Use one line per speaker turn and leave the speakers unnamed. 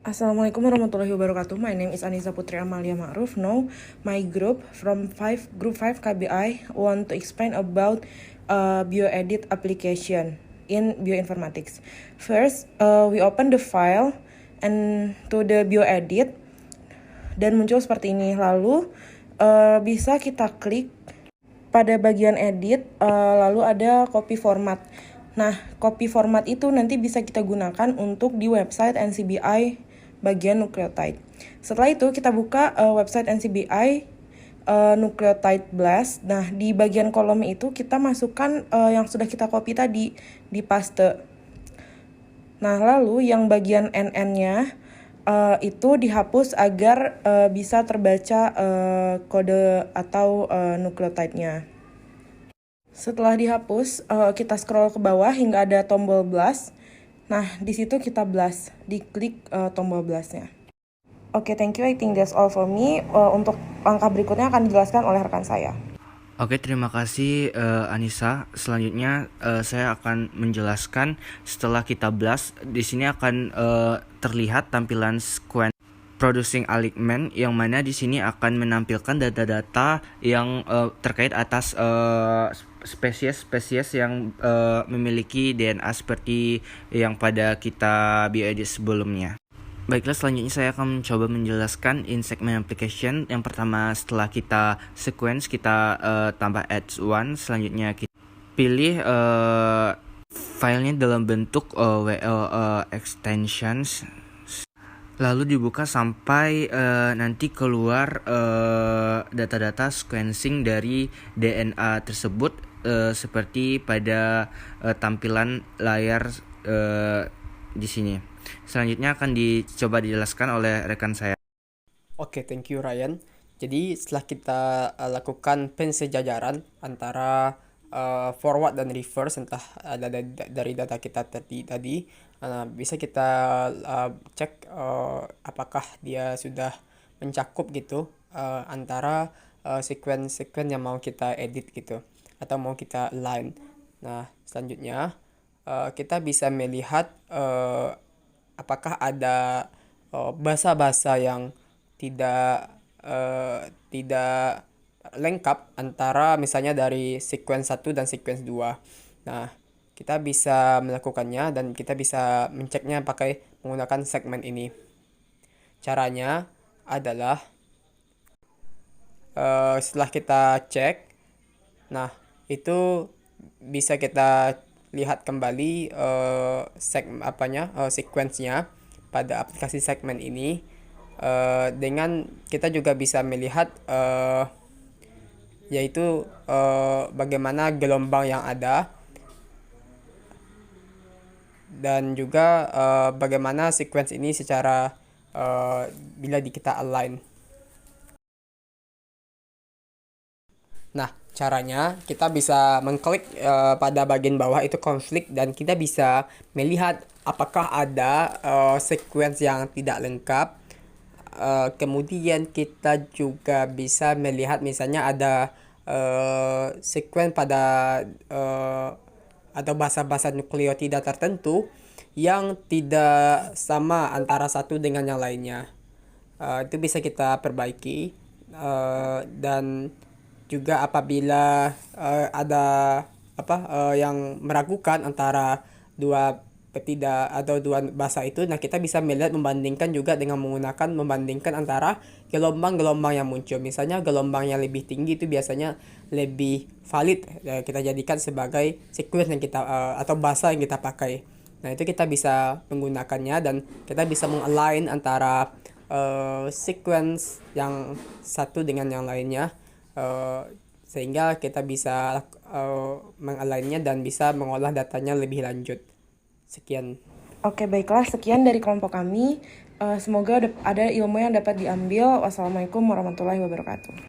Assalamualaikum warahmatullahi wabarakatuh. My name is Anissa Putri Amalia Ma'ruf. Now, my group from Group 5 KBI want to explain about bioedit application in bioinformatics. First, we open the file and to the bioedit dan muncul seperti ini. Lalu bisa kita klik pada bagian edit, lalu ada copy format. Nah, copy format itu nanti bisa kita gunakan untuk di website NCBI bagian nucleotide. Setelah itu kita buka website NCBI nucleotide blast. Nah, di bagian kolom itu kita masukkan yang sudah kita copy tadi di paste. Nah, lalu yang bagian NN-nya itu dihapus agar bisa terbaca kode atau nukleotidenya. Setelah dihapus, kita scroll ke bawah hingga ada tombol blast. Nah, di situ kita blast, diklik tombol blastnya. Oke, thank you. I think that's all for me. Untuk langkah berikutnya akan dijelaskan oleh rekan saya.
Oke, terima kasih Anissa. Selanjutnya saya akan menjelaskan setelah kita blast. Di sini akan terlihat tampilan sequence producing alignment, yang mana di sini akan menampilkan data-data yang terkait atas spesies yang memiliki DNA seperti yang pada kita bioedit sebelumnya. Baiklah, selanjutnya saya akan mencoba menjelaskan in segment application. Yang pertama, setelah kita sequence, kita tambah adds one. Selanjutnya kita pilih filenya dalam bentuk WL extensions. Lalu dibuka sampai nanti keluar data-data sequencing dari DNA tersebut seperti pada tampilan layar di sini. Selanjutnya akan dicoba dijelaskan oleh rekan saya.
Oke, thank you Ryan. Jadi setelah kita lakukan pensejajaran antara forward dan reverse entah dari data kita tadi bisa kita cek apakah dia sudah mencakup gitu antara sequence yang mau kita edit gitu atau mau kita align. Nah, selanjutnya kita bisa melihat apakah ada bahasa-bahasa yang tidak lengkap antara misalnya dari sequence 1 dan sequence 2. Nah, kita bisa melakukannya dan kita bisa menceknya pakai menggunakan segmen ini. Caranya adalah setelah kita cek, nah itu bisa kita lihat kembali sequence-nya pada aplikasi segmen ini. Dengan kita juga bisa melihat yaitu bagaimana gelombang yang ada dan juga bagaimana sequence ini secara bila kita align. Nah, caranya kita bisa mengklik pada bagian bawah itu konflik dan kita bisa melihat apakah ada sequence yang tidak lengkap. Kemudian kita juga bisa melihat misalnya ada sequence pada atau bahasa-bahasa nukleotida tertentu yang tidak sama antara satu dengan yang lainnya. Itu bisa kita perbaiki dan juga apabila ada yang meragukan antara dua bahasa itu, nah kita bisa melihat membandingkan juga dengan membandingkan antara gelombang-gelombang yang muncul. Misalnya gelombang yang lebih tinggi itu biasanya lebih valid, kita jadikan sebagai sequence yang kita atau bahasa yang kita pakai. Nah, itu kita bisa menggunakannya dan kita bisa mengalign antara sequence yang satu dengan yang lainnya sehingga kita bisa mengalignnya dan bisa mengolah datanya lebih lanjut. Sekian.
Oke, baiklah. Sekian dari kelompok kami. Semoga ada ilmu yang dapat diambil. Wassalamualaikum warahmatullahi wabarakatuh.